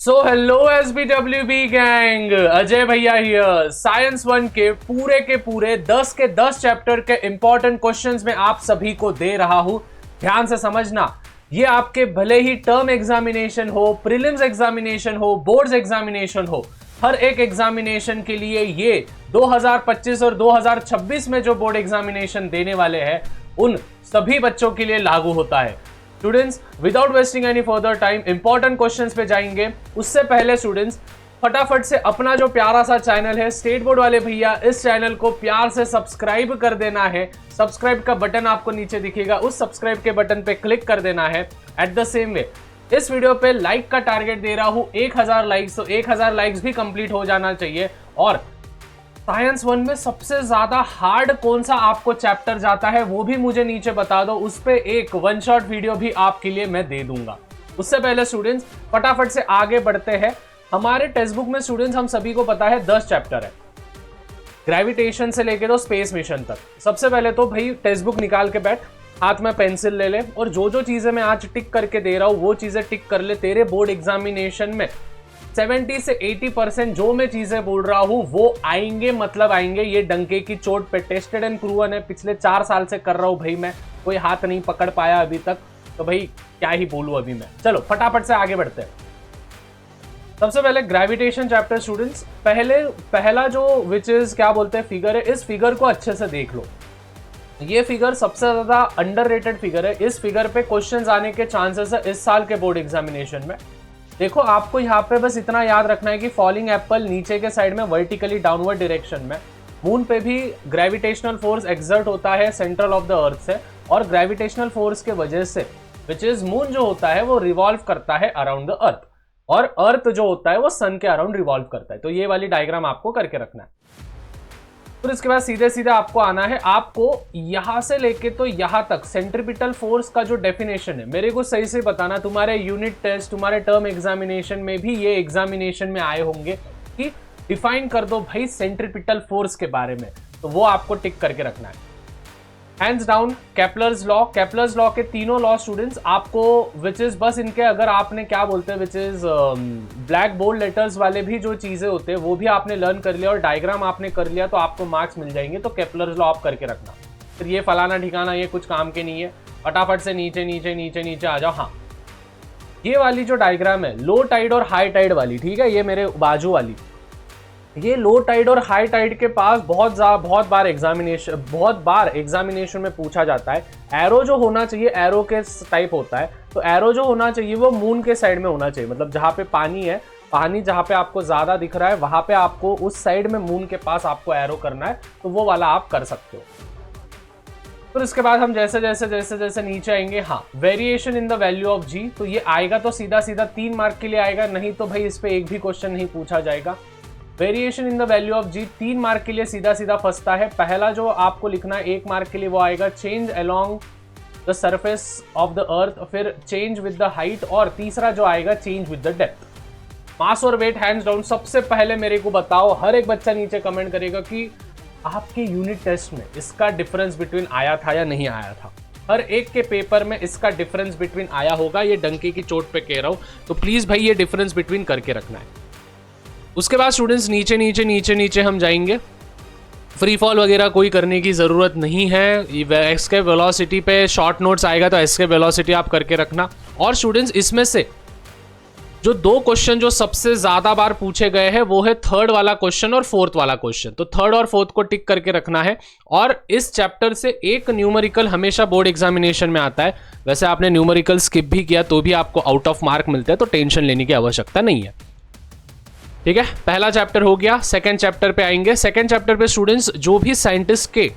So hello SBWB gang, Ajay भैया here. Science 1 के पूरे 10 के 10 चैप्टर के इंपॉर्टेंट क्वेश्चंस में आप सभी को दे रहा हूं। ध्यान से समझना, ये आपके भले ही टर्म एग्जामिनेशन हो, प्रीलिम्स एग्जामिनेशन हो, बोर्ड्स एग्जामिनेशन हो, हर एक एग्जामिनेशन के लिए ये 2025 और 2026 में जो बोर्ड एग्जामिनेशन देने वाले हैं उन सभी बच्चों के लिए लागू होता है। Students, without wasting any further time important questions पे जाएंगे। उससे पहले स्टूडेंट्स, फटाफट से अपना जो प्यारा सा चैनल है स्टेट बोर्ड वाले भैया, इस चैनल को प्यार से सब्सक्राइब कर देना है। सब्सक्राइब का बटन आपको नीचे दिखेगा, उस सब्सक्राइब के बटन पे क्लिक कर देना है। एट द सेम वे इस वीडियो पे लाइक का टारगेट दे रहा हूं 1000 लाइक्स, तो 1000 लाइक्स भी कंप्लीट हो जाना चाहिए। और साइंस 1 में सबसे ज्यादा हार्ड कौन सा आपको चैप्टर जाता है वो भी मुझे नीचे बता दो, उस पे एक वन शॉट वीडियो भी आपके लिए मैं दे दूंगा। उससे पहले स्टूडेंट्स फटाफट से आगे बढ़ते हैं। हमारे टेक्स्ट बुक में स्टूडेंट्स हम सभी को पता है 10 चैप्टर है, ग्रेविटेशन से लेके तो स्पेस मिशन तक। सबसे पहले तो भाई टेक्स्ट बुक निकाल के बैठ, हाथ में पेंसिल ले ले और जो जो चीजें मैं आज टिक करके दे रहा हूं वो चीजें टिक कर ले। तेरे बोर्ड एग्जामिनेशन में 70 से 80% जो मैं चीजें बोल रहा हूं वो आएंगे, मतलब आएंगे। ये डंके की चोट पे टेस्टेड एंड प्रूवन है, पिछले 4 साल से कर रहा हूं भाई मैं, कोई हाथ नहीं पकड़ पाया अभी तक, तो भाई क्या ही बोलूं अभी मैं। चलो फटाफट से आगे बढ़ते हैं। सबसे पहले ग्रेविटेशन चैप्टर स्टूडेंट्स, पहला जो विच इज क्या बोलते हैं फिगर है, इस फिगर को अच्छे से देख लो। ये फिगर सबसे ज्यादा अंडररेटेड फिगर है। इस फिगर पे क्वेश्चंस आने के चांसेस है इस साल के बोर्ड एग्जामिनेशन में। देखो, आपको यहाँ पे बस इतना याद रखना है कि फॉलिंग एप्पल नीचे के साइड में वर्टिकली डाउनवर्ड डायरेक्शन में, मून पे भी ग्रेविटेशनल फोर्स एक्सर्ट होता है सेंट्रल ऑफ द अर्थ से, और ग्रेविटेशनल फोर्स के वजह से विच इज मून जो होता है वो रिवॉल्व करता है अराउंड द अर्थ, और अर्थ जो होता है वो सन के अराउंड रिवॉल्व करता है। तो ये वाली डायग्राम आपको करके रखना है। फिर इसके बाद सीधे सीधे आपको आना है, आपको यहां से लेके तो यहां तक सेंट्रीपिटल फोर्स का जो डेफिनेशन है मेरे को सही से बताना। तुम्हारे यूनिट टेस्ट, तुम्हारे टर्म एग्जामिनेशन में भी ये एग्जामिनेशन में आए होंगे कि डिफाइन कर दो भाई सेंट्रीपिटल फोर्स के बारे में, तो वो आपको टिक करके रखना है। हैंड्स डाउन केपलर्स लॉ के तीनों लॉ स्टूडेंट्स आपको, विच इज बस इनके अगर आपने क्या बोलते हैं which is black bold letters वाले भी जो चीजें होते हैं वो भी आपने लर्न कर लिया और डायग्राम आपने कर लिया तो आपको मार्क्स मिल जाएंगे। तो केपलर्स लॉ आप करके रखना। फिर ये फलाना ठिकाना ये कुछ काम के नहीं है, फटाफट से नीचे नीचे नीचे नीचे आ जाओ। हाँ, ये वाली जो डायग्राम है लो टाइड और हाई टाइड वाली, ठीक है, ये मेरे बाजू वाली, ये लो टाइड और हाई टाइड के पास बहुत बार एग्जामिनेशन में पूछा जाता है। एरो जो होना चाहिए, एरो के टाइप होता है, तो एरो जो होना चाहिए वो मून के साइड में होना चाहिए। मतलब जहां पे पानी है, पानी जहां पे आपको ज्यादा दिख रहा है वहां पे आपको उस साइड में मून के पास आपको एरो करना है, तो वो वाला आप कर सकते हो। फिर इसके बाद हम जैसे जैसे जैसे जैसे नीचे आएंगे, हाँ, variation in the value of G, तो ये आएगा तो सीधा सीधा 3 मार्क के लिए आएगा, नहीं तो भाई इस पे एक भी क्वेश्चन नहीं पूछा जाएगा। Variation in the value of G 3 mark के लिए सीधा सीधा फंसता है। पहला जो आपको लिखना है 1 मार्क के लिए वो आएगा change along the surface of the earth, फिर चेंज विद द हाइट, और तीसरा जो आएगा चेंज विद द डेप्थ। मास और वेट हैंड्स डाउन। सबसे पहले मेरे को बताओ, हर एक बच्चा नीचे कमेंट करेगा कि आपके यूनिट टेस्ट में इसका डिफरेंस बिटवीन आया था या नहीं आया था। हर एक के पेपर में इसका डिफरेंस बिटवीन आया होगा, ये डंके की चोट पे कह रहा हूं, तो प्लीज भाई ये डिफरेंस बिटवीन करके रखना है। उसके बाद स्टूडेंट्स नीचे नीचे नीचे नीचे हम जाएंगे। फ्री फॉल वगैरह कोई करने की ज़रूरत नहीं है। एस्केप वेलोसिटी पे शॉर्ट नोट्स आएगा तो एस्केप वेलोसिटी आप करके रखना। और स्टूडेंट्स इसमें से जो 2 क्वेश्चन जो सबसे ज़्यादा बार पूछे गए हैं वो है 3rd वाला क्वेश्चन और 4th वाला क्वेश्चन, तो 3rd और 4th को टिक करके रखना है। और इस चैप्टर से एक न्यूमेरिकल हमेशा बोर्ड एग्जामिनेशन में आता है। वैसे आपने न्यूमेरिकल स्किप भी किया तो भी आपको आउट ऑफ मार्क मिलते हैं, तो टेंशन लेने की आवश्यकता नहीं है, ठीक है। पहला चैप्टर हो गया। सेकंड चैप्टर पे आएंगे। सेकंड चैप्टर पे स्टूडेंट्स जो भी साइंटिस्ट के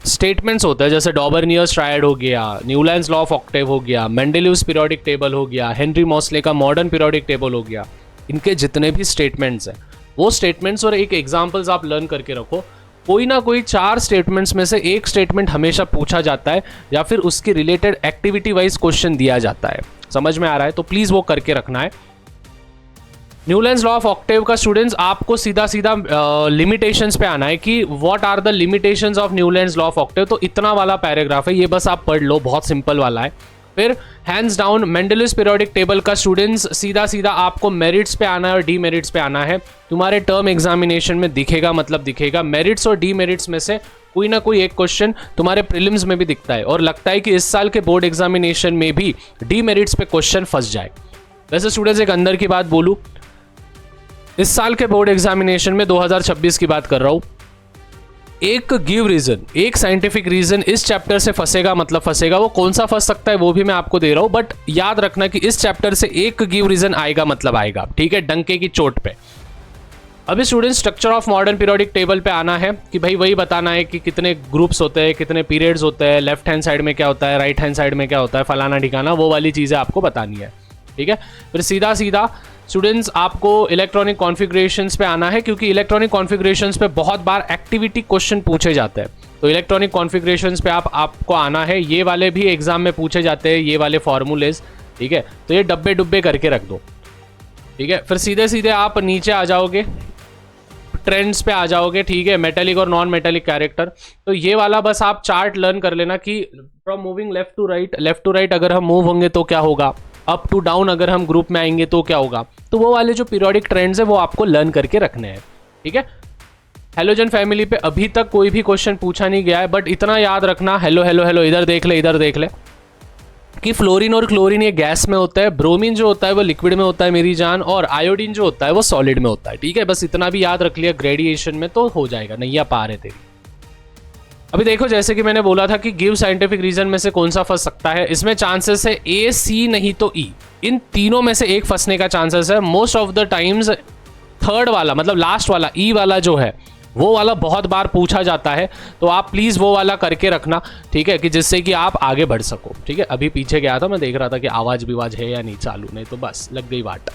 स्टेटमेंट्स होते हैं, जैसे डॉबरनियर्स ट्रायड हो गया, न्यूलैंड्स लॉ ऑफ ऑक्टेव हो गया, मेंडेलिव्स पीरियोडिक टेबल हो गया, हेनरी मॉसले का मॉडर्न पीरियोडिक टेबल हो गया, इनके जितने भी स्टेटमेंट्स हैं वो स्टेटमेंट्स और एक एग्जाम्पल्स आप लर्न करके रखो। कोई ना कोई 4 स्टेटमेंट्स में से एक स्टेटमेंट हमेशा पूछा जाता है या फिर उसकी रिलेटेड एक्टिविटी वाइज क्वेश्चन दिया जाता है। समझ में आ रहा है? तो प्लीज वो करके रखना है। न्यूलैंड्स लॉ ऑफ ऑक्टेव का स्टूडेंट्स आपको सीधा सीधा लिमिटेशंस पे आना है कि what are the limitations of Newlands law of octave. तो इतना वाला पैराग्राफ है, ये बस आप पढ़ लो, बहुत सिंपल वाला है। फिर हैंड्स डाउन मेंडलिस पीरियोडिक टेबल का स्टूडेंट्स सीधा सीधा आपको मेरिट्स पे आना है और डीमेरिट्स पे आना है। तुम्हारे टर्म एग्जामिनेशन में दिखेगा, मतलब दिखेगा। मेरिट्स और डीमेरिट्स में से कोई ना कोई एक क्वेश्चन तुम्हारे प्रीलिम्स में भी दिखता है और लगता है कि इस साल के बोर्ड एग्जामिनेशन में भी डीमेरिट्स पे क्वेश्चन फंस जाए। वैसे स्टूडेंट्स एक अंदर की बात बोलूं, इस साल के बोर्ड एग्जामिनेशन में 2026 की बात कर रहा हूं, एक गिव रीजन, एक साइंटिफिक रीजन इस चैप्टर से फंसेगा, मतलब फंसेगा। वो कौन सा फंस सकता है वो भी मैं आपको दे रहा हूं, बट याद रखना कि इस चैप्टर से एक गिव रीजन आएगा, मतलब आएगा, ठीक है, डंके की चोट पे। अभी student structure of modern periodic table पे आना है कि भाई वही बताना है कि कितने ग्रुप्स होते हैं, कितने पीरियड्स होते हैं, लेफ्ट हैंड साइड में क्या होता है, राइट हैंड साइड में क्या होता है, फलाना ठिकाना, वो वाली चीज़ें आपको बतानी है, ठीक है। फिर सीधा सीधा स्टूडेंट्स आपको इलेक्ट्रॉनिक कॉन्फ़िगरेशंस पे आना है, क्योंकि इलेक्ट्रॉनिक कॉन्फ़िगरेशंस पे बहुत बार एक्टिविटी क्वेश्चन पूछे जाते हैं। तो इलेक्ट्रॉनिक कॉन्फ़िगरेशंस पे आपको आना है। ये वाले भी एग्जाम में पूछे जाते हैं, ये वाले फॉर्मूलेज, ठीक है। तो ये डब्बे डुब्बे करके रख दो, ठीक है। फिर सीधे सीधे आप नीचे आ जाओगे, ट्रेंड्स पे आ जाओगे, ठीक है, मेटेलिक और नॉन मेटेलिक कैरेक्टर। तो ये वाला बस आप चार्ट लर्न कर लेना कि from moving left to right अगर हम मूव होंगे तो क्या होगा, अप टू डाउन अगर हम ग्रुप में आएंगे तो क्या होगा। तो वो वाले जो पीरियोडिक ट्रेंड्स है वो आपको लर्न करके रखने हैं, ठीक है। हेलोजन फैमिली पे अभी तक कोई भी क्वेश्चन पूछा नहीं गया है, बट इतना याद रखना, हेलो हेलो हेलो, इधर देख ले, इधर देख ले, कि फ्लोरीन और क्लोरीन ये गैस में होता है, ब्रोमीन जो होता है वो लिक्विड में होता है मेरी जान, और आयोडीन जो होता है वो सॉलिड में होता है, ठीक है। बस इतना भी याद रख लिया ग्रेडिएशन में तो हो जाएगा, नैया पार है तेरी। अभी देखो, जैसे कि मैंने बोला था कि गिव साइंटिफिक रीजन में से कौन सा फंस सकता है, इसमें चांसेस है ए, सी नहीं तो ई, इन तीनों में से एक फंसने का चांसेस है। Most of the times third वाला, मतलब लास्ट वाला, ई वाला जो है वो वाला बहुत बार पूछा जाता है। तो आप प्लीज वो वाला करके रखना, ठीक है, कि जिससे कि आप आगे बढ़ सको, ठीक है। अभी पीछे गया था, मैं देख रहा था कि आवाज विवाज है या नहीं चालू, नहीं तो बस लग गई बात।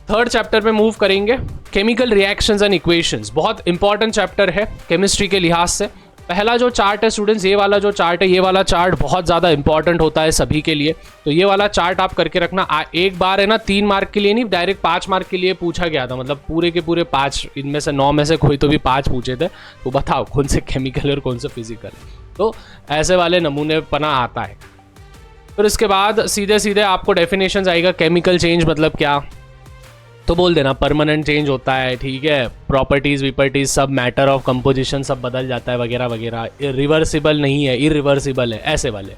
थर्ड चैप्टर में मूव करेंगे, केमिकल रिएक्शंस एंड इक्वेशंस। बहुत इंपॉर्टेंट चैप्टर है केमिस्ट्री के लिहाज से। पहला जो चार्ट है स्टूडेंट्स, ये वाला जो चार्ट है, ये वाला चार्ट बहुत ज़्यादा इंपॉर्टेंट होता है सभी के लिए। तो ये वाला चार्ट आप करके रखना। एक बार है ना 3 मार्क के लिए नहीं, डायरेक्ट 5 मार्क के लिए पूछा गया था, मतलब पूरे के पूरे 5, इनमें से 9 में से कोई तो भी 5 पूछे थे। तो बताओ कौन से केमिकल और कौन से फिजिकल। तो ऐसे वाले नमूने पना आता है। फिर इसके बाद सीधे सीधे आपको डेफिनेशन आएगा, केमिकल चेंज मतलब क्या, तो बोल देना परमानेंट चेंज होता है, ठीक है, प्रॉपर्टीज विपर्टीज सब, मैटर ऑफ कंपोजिशन सब बदल जाता है वगैरह वगैरह, रिवर्सिबल नहीं है, इरिवर्सिबल है, ऐसे वाले।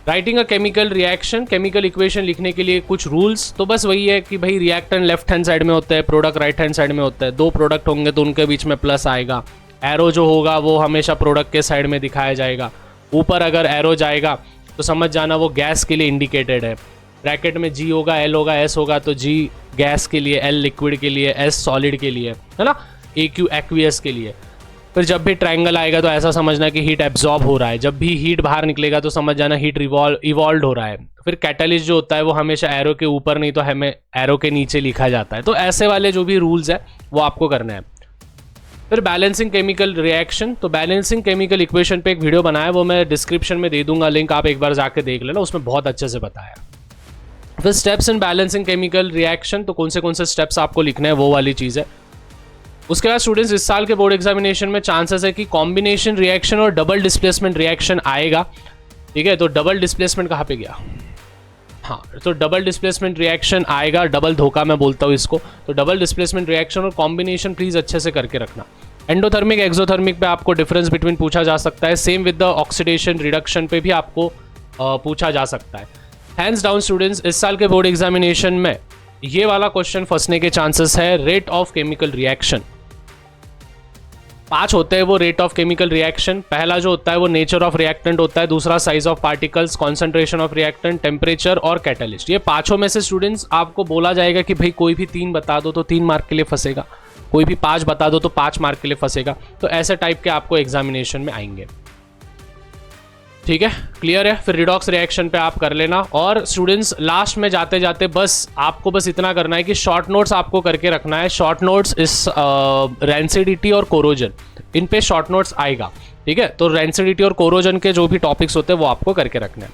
Writing a chemical reaction, chemical equation लिखने के लिए कुछ रूल्स, तो बस वही है कि भाई रिएक्टेंट लेफ्ट हैंड साइड में होता है, प्रोडक्ट राइट हैंड साइड में होता है। 2 प्रोडक्ट होंगे तो उनके बीच में प्लस आएगा। एरो जो होगा वो हमेशा प्रोडक्ट के साइड में दिखाया जाएगा। ऊपर अगर एरो जाएगा तो समझ जाना वो गैस के लिए इंडिकेटेड है। ब्रैकेट में जी होगा, एल होगा, एस होगा, तो जी गैस के लिए, एल लिक्विड के लिए, एस सॉलिड के लिए, है ना, ए क्यू एक्वियस के लिए। फिर जब भी ट्रायंगल आएगा तो ऐसा समझना कि हीट एब्जॉर्ब हो रहा है। जब भी हीट बाहर निकलेगा तो समझ जाना हीट इवॉल्व हो रहा है। फिर कैटलिस्ट जो होता है वो हमेशा एरो के ऊपर नहीं तो हमें एरो के नीचे लिखा जाता है। तो ऐसे वाले जो भी रूल्स है वो आपको करना है। फिर बैलेंसिंग केमिकल रिएक्शन, तो बैलेंसिंग केमिकल इक्वेशन पे एक वीडियो बनाया, वो मैं डिस्क्रिप्शन में दे दूंगा लिंक, आप एक बार जाके देख लेना, उसमें बहुत अच्छे से बताया। फिर steps in balancing chemical reaction, तो कौन से स्टेप्स आपको लिखने हैं वो वाली चीज़ है। उसके बाद स्टूडेंट्स इस साल के बोर्ड एग्जामिनेशन में चांसेस है कि कॉम्बिनेशन रिएक्शन और डबल डिस्प्लेसमेंट रिएक्शन आएगा, ठीक है। तो डबल डिस्प्लेसमेंट कहाँ पे गया, हाँ, तो डबल डिस्प्लेसमेंट रिएक्शन आएगा, डबल धोखा मैं बोलता हूँ इसको। तो डबल डिस्प्लेसमेंट रिएक्शन और कॉम्बिनेशन प्लीज अच्छे से करके रखना। एंडोथर्मिक एक्सोथर्मिक पे आपको डिफरेंस बिटवीन पूछा जा सकता है। Same with the oxidation reduction पे भी आपको पूछा जा सकता है। हैंड्स डाउन स्टूडेंट्स, इस साल के बोर्ड एग्जामिनेशन में ये वाला क्वेश्चन फंसने के चांसेस है। रेट ऑफ केमिकल रिएक्शन 5 होते हैं वो रेट ऑफ केमिकल रिएक्शन। पहला जो होता है वो नेचर ऑफ रिएक्टेंट होता है, दूसरा size of particles, concentration of reactant, temperature और कैटलिस्ट। ये 5 में से स्टूडेंट्स आपको बोला जाएगा कि भाई कोई भी 3 बता दो तो 3 मार्क के लिए फंसेगा, कोई भी 5 बता दो तो 5 मार्क के लिए फंसेगा। तो ऐसे टाइप के आपको एग्जामिनेशन में आएंगे, ठीक है, क्लियर है। फिर रिडॉक्स रिएक्शन पे आप कर लेना। और स्टूडेंट्स लास्ट में जाते जाते बस आपको बस इतना करना है कि शॉर्ट नोट्स आपको करके रखना है। शॉर्ट नोट्स इस रेंसिडिटी और कोरोजन, इन पे शॉर्ट नोट्स आएगा, ठीक है। तो रेंसिडिटी और कोरोजन के जो भी टॉपिक्स होते हैं वो आपको करके रखना है।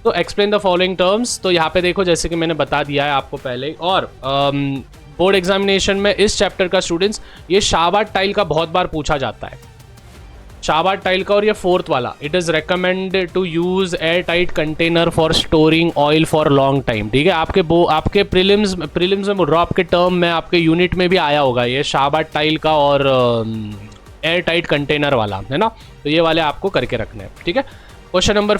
तो एक्सप्लेन द फॉलोइंग टर्म्स, तो यहाँ पे देखो जैसे कि मैंने बता दिया है आपको पहले ही। और बोर्ड एग्जामिनेशन में इस चैप्टर का स्टूडेंट्स ये शावार्ट टाइल का बहुत बार पूछा जाता है। शाबाद टाइल का, और ये फोर्थ वाला, it is recommended to use air tight container for storing oil for long time. ठीक है, आपके प्रीलिम्स में बोल रहा हूँ, आपके टर्म में, आपके यूनिट में भी आया होगा ये शाबाद टाइल का और एयर टाइट कंटेनर वाला, है ना। तो ये वाले आपको करके रखने हैं। ठीक है, क्वेश्चन नंबर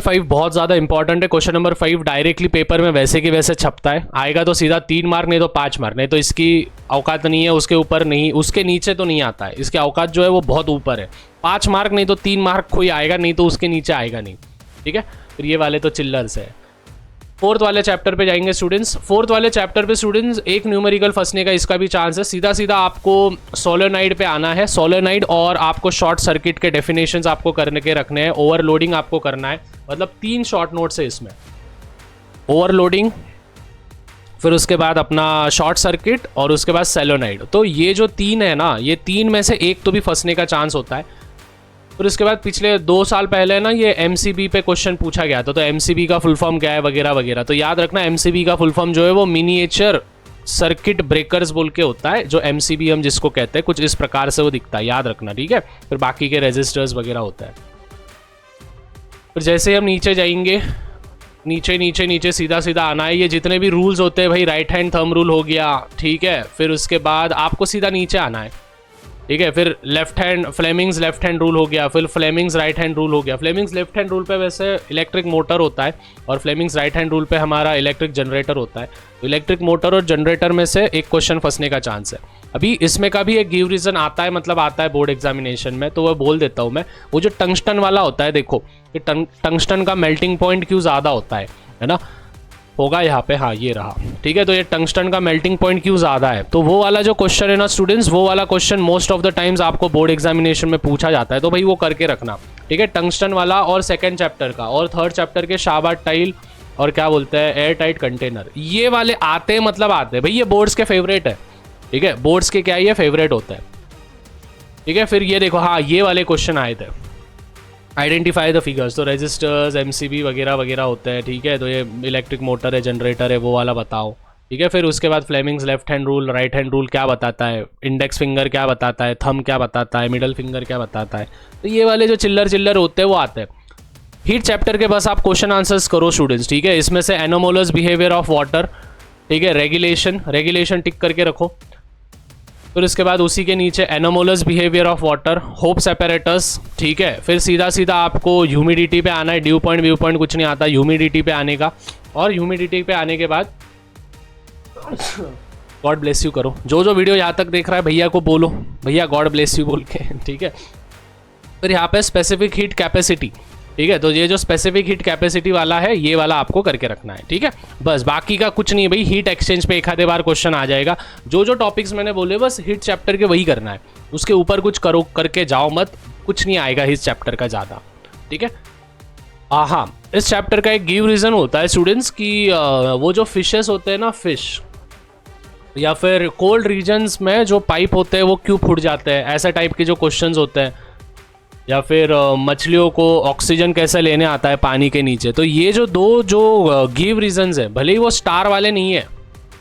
5 बहुत ज़्यादा इंपॉर्टेंट है। क्वेश्चन नंबर 5 डायरेक्टली पेपर में वैसे की वैसे छपता है, आएगा तो सीधा 3 मार्क, नहीं तो 5 मार्क, नहीं तो इसकी औकात नहीं है, उसके ऊपर नहीं, उसके नीचे तो नहीं आता है, इसकी औकात जो है वो बहुत ऊपर है। 5 मार्क नहीं तो 3 मार्क कोई आएगा, नहीं तो उसके नीचे आएगा नहीं। ठीक है, फिर ये वाले तो चिल्लर्स है। फोर्थ वाले चैप्टर पे जाएंगे स्टूडेंट्स। फोर्थ वाले चैप्टर पे स्टूडेंट्स एक न्यूमेरिकल फंसने का इसका भी चांस है। सीधा सीधा आपको सोलेनॉइड पे आना है, सोलेनॉइड, और आपको शॉर्ट सर्किट के डेफिनेशंस आपको करने के रखने हैं, ओवरलोडिंग आपको करना है। मतलब 3 शॉर्ट नोट्स है इसमें, ओवरलोडिंग, फिर उसके बाद अपना शॉर्ट सर्किट, और उसके बाद सोलेनॉइड। तो ये जो 3 है ना, ये 3 में से एक तो भी फंसने का चांस होता है। फिर उसके बाद पिछले 2 साल पहले ना ये MCB पे क्वेश्चन पूछा गया था, तो MCB का फुल फॉर्म क्या है वगैरह वगैरह। तो याद रखना, MCB का फुल फॉर्म जो है वो मिनिएचर सर्किट ब्रेकर्स बोल के होता है, जो MCB हम जिसको कहते हैं, कुछ इस प्रकार से वो दिखता है, याद रखना। ठीक है, फिर बाकी के रेजिस्टर्स वगैरह होता है। फिर जैसे हम नीचे जाएंगे, नीचे नीचे नीचे सीधा सीधा आना है। ये जितने भी रूल्स होते हैं भाई, राइट हैंड थंब रूल हो गया, ठीक है। फिर उसके बाद आपको सीधा नीचे आना है, ठीक है। फिर left hand, Fleming's left hand rule हो गया, फिर फ्लेमिंग्स राइट हैंड रूल हो गया। फ्लेमिंग्स लेफ्ट हैंड रूल पे वैसे इलेक्ट्रिक मोटर होता है, और फ्लेमिंग्स राइट हैंड रूल पे हमारा इलेक्ट्रिक जनरेटर होता है। तो इलेक्ट्रिक मोटर और जनरेटर में से एक क्वेश्चन फंसने का चांस है। अभी इसमें का भी एक गिव रीजन आता है, मतलब आता है बोर्ड एग्जामिनेशन में, तो वह बोल देता हूँ मैं। वो जो टंगस्टन वाला होता है, देखो कि टंगस्टन का मेल्टिंग पॉइंट क्यों ज़्यादा होता है ना, होगा यहाँ पे, हाँ ये रहा, ठीक है। तो ये टंगस्टन का मेल्टिंग पॉइंट क्यों ज़्यादा है, तो वो वाला जो क्वेश्चन है ना स्टूडेंट्स, वो वाला question most of the times आपको बोर्ड एग्जामिनेशन में पूछा जाता है, तो भाई वो करके रखना। ठीक है, टंगस्टन वाला, और सेकंड चैप्टर का, और थर्ड चैप्टर के शाबाद टाइल, और क्या बोलते हैं एयर टाइट कंटेनर, ये वाले आते हैं, मतलब आते हैं भाई, ये बोर्ड्स के फेवरेट है। ठीक है, बोर्ड्स के क्या ये फेवरेट होता है। ठीक है, फिर ये देखो, हाँ ये वाले क्वेश्चन आए थे, आइडेंटिफाई द फिगर्स, तो रेजिस्टर्स MCB वगैरह वगैरह होते हैं। ठीक है, तो ये इलेक्ट्रिक मोटर है, जनरेटर है, वो वाला बताओ। ठीक है, फिर उसके बाद Fleming's left hand rule, right hand rule क्या बताता है, इंडेक्स फिंगर क्या बताता है, थंब क्या बताता है, मिडल फिंगर क्या बताता है। तो ये वाले जो चिल्लर होते हैं वो आते हैं। हीट चैप्टर के बस आप क्वेश्चन आंसर्स करो स्टूडेंट्स। ठीक है, इसमें से एनोमोलस बिहेवियर ऑफ वाटर, ठीक है, रेगुलेशन टिक करके रखो। फिर उसके बाद उसी के नीचे anomalous behaviour of water, hopes apparatus, ठीक है। फिर सीधा सीधा आपको ह्यूमिडिटी पे आना है, ड्यू पॉइंट व्यू पॉइंट कुछ नहीं आता, ह्यूमिडिटी पे आने का। और ह्यूमिडिटी पे आने के बाद गॉड ब्लेस यू करो, जो वीडियो यहाँ तक देख रहा है भैया को बोलो, भैया गॉड ब्लेस यू बोल के, ठीक है। फिर यहाँ पे स्पेसिफिक हीट कैपेसिटी, ठीक है, तो ये जो स्पेसिफिक हीट कैपेसिटी वाला है, ये वाला आपको करके रखना है। ठीक है, बस बाकी का कुछ नहीं भाई। हीट एक्सचेंज पे एक आधे बार क्वेश्चन आ जाएगा, जो टॉपिक्स मैंने बोले बस हीट चैप्टर के वही करना है, उसके ऊपर कुछ करो करके जाओ मत, कुछ नहीं आएगा इस चैप्टर का ज़्यादा। ठीक है, हाँ, इस चैप्टर का एक गिव रीज़न होता है स्टूडेंट्स की, वो जो फिशेस होते हैं ना, फिश, या फिर कोल्ड रीजन्स में जो पाइप होते हैं वो क्यों फूट जाते हैं, ऐसे टाइप के जो क्वेश्चंस होते हैं। या फिर मछलियों को ऑक्सीजन कैसे लेने आता है पानी के नीचे। तो ये जो गिव रीजंस है, भले ही वो स्टार वाले नहीं है,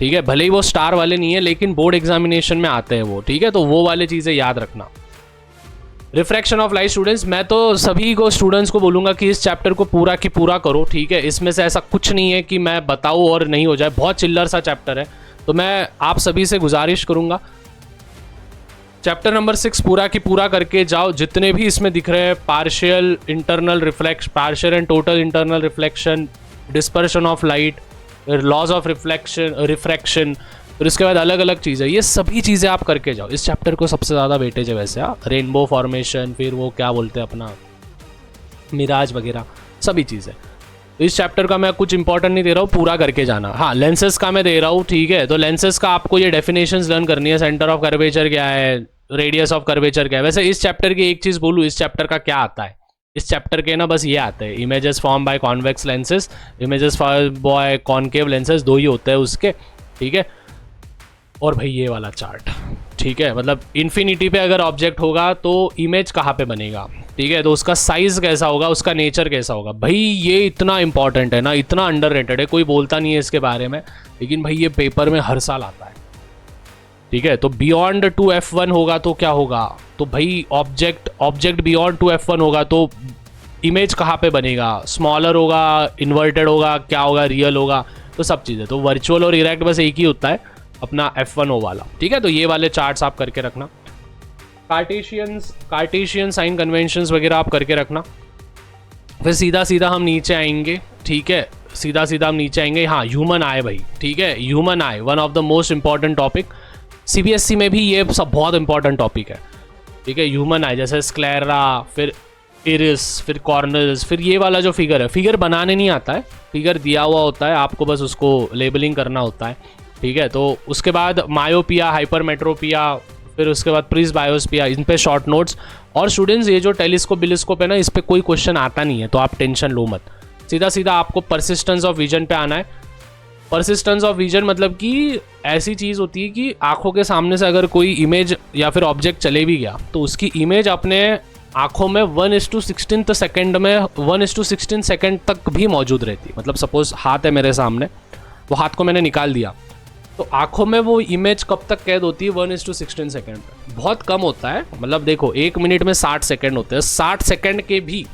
ठीक है, भले ही वो स्टार वाले नहीं है, लेकिन बोर्ड एग्जामिनेशन में आते हैं वो। ठीक है, तो वो वाले चीज़ें याद रखना। रिफ्रैक्शन ऑफ लाइट स्टूडेंट्स, मैं तो सभी को स्टूडेंट्स को बोलूँगा कि इस चैप्टर को पूरा की पूरा करो। ठीक है, इसमें से ऐसा कुछ नहीं है कि मैं बताऊँ और नहीं हो जाए, बहुत चिल्लर सा चैप्टर है। तो मैं आप सभी से गुजारिश करूँगा, चैप्टर नंबर 6 पूरा की पूरा करके जाओ। जितने भी इसमें दिख रहे हैं, partial internal reflection, partial and total internal reflection, dispersion of light, laws of refraction, फिर उसके बाद अलग अलग चीज़ें, ये सभी चीज़ें आप करके जाओ। इस चैप्टर को सबसे ज़्यादा वेटेज है वैसे, रेनबो फॉर्मेशन, फिर वो क्या बोलते हैं अपना मिराज वगैरह, सभी चीज़ें। तो इस चैप्टर का मैं कुछ इंपॉर्टेंट नहीं दे रहा हूँ, पूरा करके जाना। हाँ, लेंसेज का मैं दे रहा हूँ, ठीक है। तो लेंसेज का आपको ये डेफिनेशंस लर्न करनी है, सेंटर ऑफ कर्वेचर क्या है, रेडियस ऑफ कर्वेचर क्या है। वैसे इस चैप्टर की एक चीज़ बोलूँ, इस चैप्टर का क्या आता है, इस चैप्टर के ना बस ये आते हैं, images form by convex lenses, images form by concave lenses, 2 ही होते हैं उसके। ठीक है, और भाई ये वाला चार्ट, ठीक है, मतलब इन्फिनिटी पे अगर ऑब्जेक्ट होगा तो इमेज कहाँ पे बनेगा, ठीक है, तो उसका साइज कैसा होगा, उसका नेचर कैसा होगा। भाई ये इतना इंपॉर्टेंट है ना, इतना अंडररेटेड है, कोई बोलता नहीं है इसके बारे में, लेकिन भाई ये पेपर में हर साल आता है। ठीक है। तो बियॉन्ड 2f1 होगा तो क्या होगा, तो भाई ऑब्जेक्ट बियॉन्ड 2f1 होगा तो इमेज कहाँ पे बनेगा, स्मॉलर होगा, इन्वर्टेड होगा, क्या होगा, रियल होगा, तो सब चीज़ें। तो वर्चुअल और इरेक्ट बस एक ही होता है अपना f1o वाला, ठीक है। तो ये वाले चार्ट्स आप करके रखना, कार्टेशियन साइन कन्वेंशंस वगैरह आप करके रखना। फिर सीधा सीधा हम नीचे आएंगे, ठीक है, सीधा सीधा हम नीचे आएंगे। हाँ, ह्यूमन आई भाई, ठीक है, human I one of the most important topic, CBSE में भी ये सब बहुत इंपॉर्टेंट टॉपिक है, ठीक है। ह्यूमन आई जैसे स्क्लेरा, फिर इरिस, फिर कॉर्नल्स, फिर ये वाला जो फिगर है, फिगर बनाने नहीं आता है, फिगर दिया हुआ होता है, आपको बस उसको लेबलिंग करना होता है, ठीक है। तो उसके बाद मायोपिया, हाइपरमेट्रोपिया, फिर उसके बाद प्रिस्बायोस्पिया, इन पे शॉर्ट नोट्स। और स्टूडेंट्स ये जो टेलीस्कोप बिलिस्कोप है ना, इस पर कोई क्वेश्चन आता नहीं है, तो आप टेंशन लो मत, सीधा सीधा आपको परसिस्टेंस ऑफ विजन पे आना है। परसिस्टेंस ऑफ विजन मतलब कि ऐसी चीज़ होती है कि आंखों के सामने से अगर कोई इमेज या फिर ऑब्जेक्ट चले भी गया तो उसकी इमेज अपने आंखों में 1:16 सेकेंड में 1:16 सेकेंड तक भी मौजूद रहती है। मतलब सपोज हाथ है मेरे सामने, वो हाथ को मैंने निकाल दिया तो आंखों में वो इमेज कब तक कैद होती है, 1:16 सेकेंड। बहुत कम होता है, मतलब देखो 1 मिनट में 60 सेकेंड होते हैं, 60 सेकेंड के भी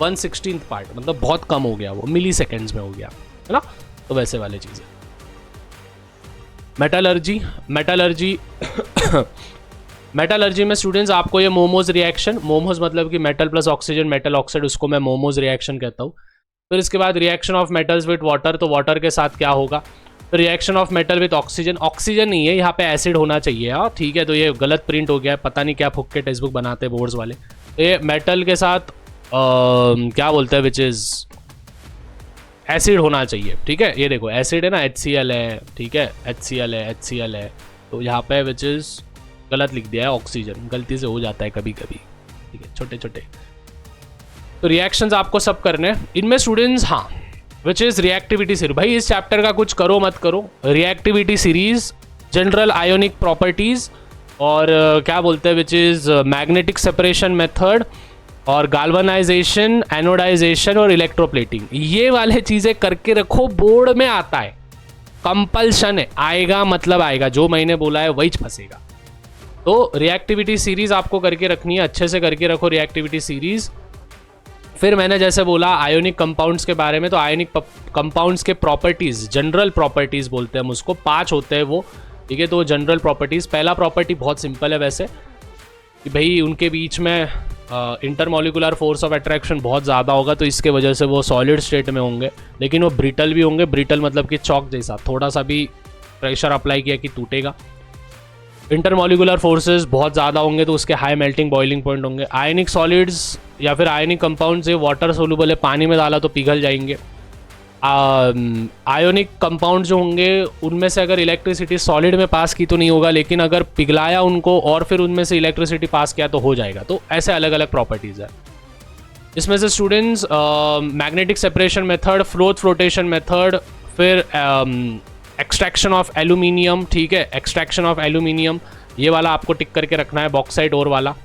1/16 पार्ट, मतलब बहुत कम हो गया, वो मिली सेकेंड्स में हो गया, है ना। तो वैसे वाले चीज़ें। मेटालर्जी मेटालर्जी में स्टूडेंट्स आपको ये मोमोज रिएक्शन, मोमोज मतलब कि metal plus oxygen, metal oxide, उसको मैं मोमोज रिएक्शन कहता हूँ। फिर इसके बाद reaction of metals with water, तो वाटर के साथ क्या होगा, फिर reaction of metal with oxygen, oxygen नहीं है यहाँ पे, एसिड होना चाहिए, हाँ ठीक है। तो ये गलत प्रिंट हो गया, पता नहीं क्या फुक के टेक्स्ट बुक बनाते हैं बोर्ड्स वाले। तो ये मेटल के साथ क्या बोलते हैं, विच इज़ एसिड होना चाहिए, ठीक है। ये देखो एसिड है ना, HCl है, ठीक है, HCl है, तो यहाँ पे विच इज़ गलत लिख दिया है ऑक्सीजन, गलती से हो जाता है कभी कभी, ठीक है, छोटे छोटे। तो रिएक्शंस आपको सब करने हैं इनमें स्टूडेंट्स, हाँ, विच इज़ रिएक्टिविटी सीरीज। भाई इस चैप्टर का कुछ करो मत करो, reactivity series, general ionic properties, और क्या बोलते हैं which is magnetic separation method, और गाल्वनाइजेशन, एनोडाइजेशन और इलेक्ट्रोप्लेटिंग, ये वाले चीज़ें करके रखो, बोर्ड में आता है, कंपल्शन है, आएगा मतलब आएगा, जो मैंने बोला है वही फंसेगा। तो रिएक्टिविटी सीरीज आपको करके रखनी है, अच्छे से करके रखो रिएक्टिविटी सीरीज। फिर मैंने जैसे बोला आयोनिक कंपाउंड्स के बारे में, तो आयोनिक कंपाउंड्स के प्रॉपर्टीज, जनरल प्रॉपर्टीज बोलते हैं हम उसको, 5 होते हैं वो, ठीक है। तो जनरल प्रॉपर्टीज, पहला प्रॉपर्टी बहुत सिंपल है वैसे, कि भाई उनके बीच में इंटरमोलिकुलर फोर्स ऑफ अट्रैक्शन बहुत ज़्यादा होगा, तो इसके वजह से वो सॉलिड स्टेट में होंगे, लेकिन वो ब्रिटल भी होंगे। ब्रिटल मतलब कि चौक जैसा, थोड़ा सा भी प्रेशर अप्लाई किया कि टूटेगा। इंटरमोलिकुलर फोर्सेस बहुत ज़्यादा होंगे तो उसके हाई मेल्टिंग बॉइलिंग पॉइंट होंगे। आयनिक सॉलिड्स या फिर आयनिक कंपाउंड्स, ये वाटर सोल्यूबल है, पानी में डाला तो पिघल जाएंगे। आयोनिक कंपाउंड जो होंगे उनमें से अगर इलेक्ट्रिसिटी सॉलिड में पास की तो नहीं होगा, लेकिन अगर पिघलाया उनको और फिर उनमें से इलेक्ट्रिसिटी पास किया तो हो जाएगा। तो ऐसे अलग अलग प्रॉपर्टीज़ है। इसमें से students magnetic separation method, flotation method, फिर एक्सट्रैक्शन ऑफ एल्यूमिनियम, ठीक है, एक्सट्रैक्शन ऑफ एल्यूमिनियम, ये वाला आपको टिक करके रखना है, बॉक्साइट ओर वाला।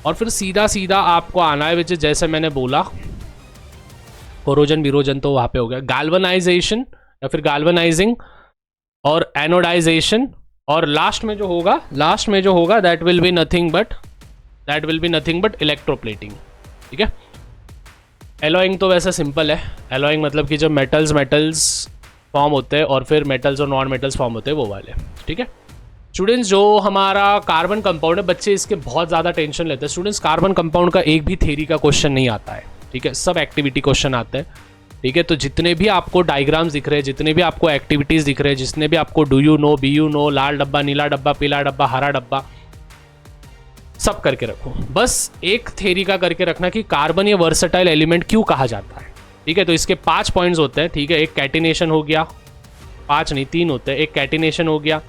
और फिर सीधा सीधा आपको आना है विच जैसे मैंने बोला, कोरोजन विरोजन तो वहाँ पे हो गया, गाल्वनाइजेशन या फिर गाल्वनाइजिंग और एनोडाइजेशन, और लास्ट में जो होगा that will be nothing but electroplating, ठीक है। एलॉइंग तो वैसे सिंपल है, एलॉइंग मतलब कि जब मेटल्स फॉर्म होते हैं और फिर मेटल्स और नॉन मेटल्स फॉर्म होते हैं वो वाले, ठीक है। स्टूडेंट्स जो हमारा कार्बन कंपाउंड है, बच्चे इसके बहुत ज़्यादा टेंशन लेते हैं। स्टूडेंट्स कार्बन कंपाउंड का एक भी थ्योरी का क्वेश्चन नहीं आता है, ठीक है, सब एक्टिविटी क्वेश्चन आते हैं, ठीक है। तो जितने भी आपको डायग्राम्स दिख रहे हैं, जितने भी आपको एक्टिविटीज़ दिख रहे हैं, जितने भी आपको do you know, B you know, लाल डब्बा, नीला डब्बा, पीला डब्बा, हरा डब्बा, सब करके रखो। बस एक थ्योरी का करके रखना कि कार्बन ये वर्सेटाइल एलिमेंट क्यों कहा जाता है, ठीक है। तो इसके 5 पॉइंट्स होते हैं, ठीक है। एक कैटिनेशन हो गया, 5 नहीं 3 होते हैं। एक कैटिनेशन हो गया,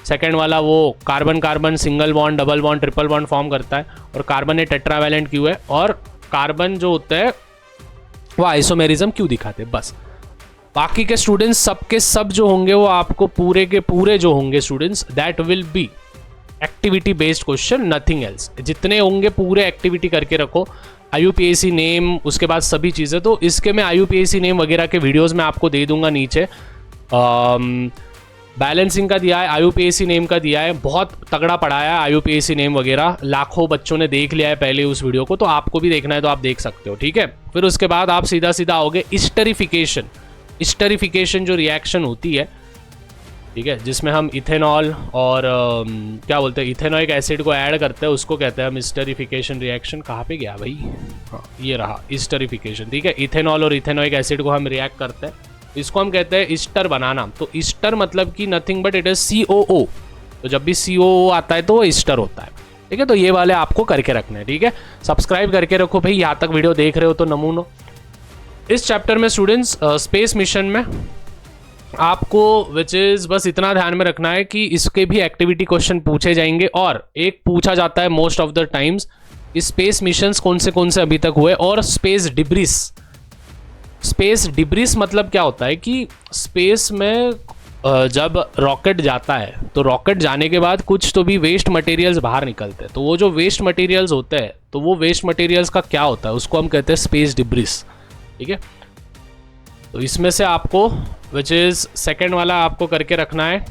सेकंड वाला वो carbon carbon single bond, double bond, triple bond form करता है, और कार्बन ये टेट्रावैलेंट क्यों है, और कार्बन जो होता है वो आइसोमेरिज्म क्यों दिखाते हैं, बस। बाकी के स्टूडेंट्स सब के सब जो होंगे वो आपको पूरे के पूरे जो होंगे students, that will be activity based question, nothing else. जितने होंगे पूरे एक्टिविटी करके रखो, IUPAC नेम, उसके बाद सभी चीज़ें। तो इसके मैं IUPAC नेम वगैरह के वीडियोस में आपको दे दूंगा नीचे। बैलेंसिंग का दिया है, IUPAC नेम का दिया है, बहुत तगड़ा पढ़ाया है IUPAC नेम वगैरह, लाखों बच्चों ने देख लिया है पहले उस वीडियो को, तो आपको भी देखना है तो आप देख सकते हो, ठीक है। फिर उसके बाद आप सीधा सीधा आओगे स्टरीफिकेशन। स्टरीफिकेशन जो रिएक्शन होती है, ठीक है, जिसमें हम इथेनॉल और क्या बोलते हैं, इथेनॉइक एसिड को ऐड करते हैं, उसको कहते हैं हम स्टरीफिकेशन रिएक्शन। कहाँ पे गया भाई, हाँ ये रहा स्टरीफिकेशन, ठीक है। इथेनॉल और इथेनॉइक एसिड को हम रिएक्ट करते हैं, इसको हम कहते हैं ईस्टर बनाना। तो ईस्टर मतलब कि nothing but it is COO, तो जब भी COO आता है तो वो ईस्टर होता है, ठीक है। तो ये वाले आपको करके रखने हैं, ठीक है। सब्सक्राइब करके रखो भाई, यहाँ तक वीडियो देख रहे हो तो नमूनो। इस चैप्टर में स्टूडेंट्स स्पेस मिशन में आपको विच इज बस इतना ध्यान में रखना है कि इसके भी एक्टिविटी क्वेश्चन पूछे जाएंगे, और एक पूछा जाता है most of the times, space missions कौन से अभी तक हुए, और स्पेस डिब्रिस। स्पेस डिब्रिस मतलब क्या होता है कि स्पेस में जब रॉकेट जाता है तो रॉकेट जाने के बाद कुछ तो भी वेस्ट मटेरियल्स बाहर निकलते हैं, तो वो जो वेस्ट मटेरियल्स होते हैं, तो वो वेस्ट मटेरियल्स का क्या होता है, उसको हम कहते हैं स्पेस डिब्रिस, ठीक है। तो इसमें से आपको विच इज़ सेकेंड वाला आपको करके रखना है,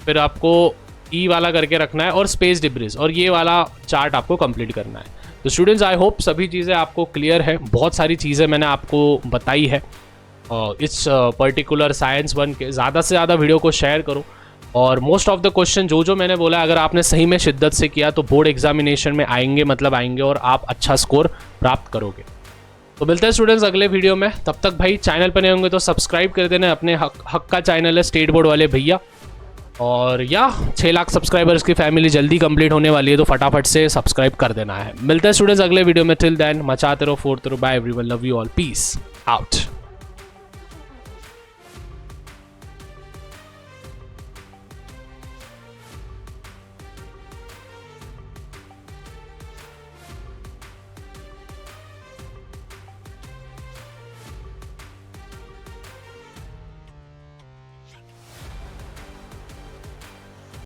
फिर आपको ई वाला करके रखना है, और स्पेस डिब्रिस, और ये वाला चार्ट आपको कंप्लीट करना है। तो स्टूडेंट्स आई होप सभी चीज़ें आपको क्लियर है, बहुत सारी चीज़ें मैंने आपको बताई है इस पर्टिकुलर साइंस 1 के। ज़्यादा से ज़्यादा वीडियो को शेयर करो, और मोस्ट ऑफ द क्वेश्चन जो मैंने बोला अगर आपने सही में शिद्दत से किया तो बोर्ड एग्जामिनेशन में आएंगे, मतलब आएंगे, और आप अच्छा स्कोर प्राप्त करोगे। तो मिलते हैं स्टूडेंट्स अगले वीडियो में, तब तक भाई चैनल पर नहीं होंगे तो सब्सक्राइब कर देना, अपने हक का चैनल है स्टेट बोर्ड वाले भैया, और या 6 लाख सब्सक्राइबर्स की फैमिली जल्दी कंप्लीट होने वाली है, तो फटाफट से सब्सक्राइब कर देना है। मिलते हैं स्टूडेंट्स अगले वीडियो में, टिल देन मचाते रहो, फोड़ते रहो, bye everyone, love you all, peace out.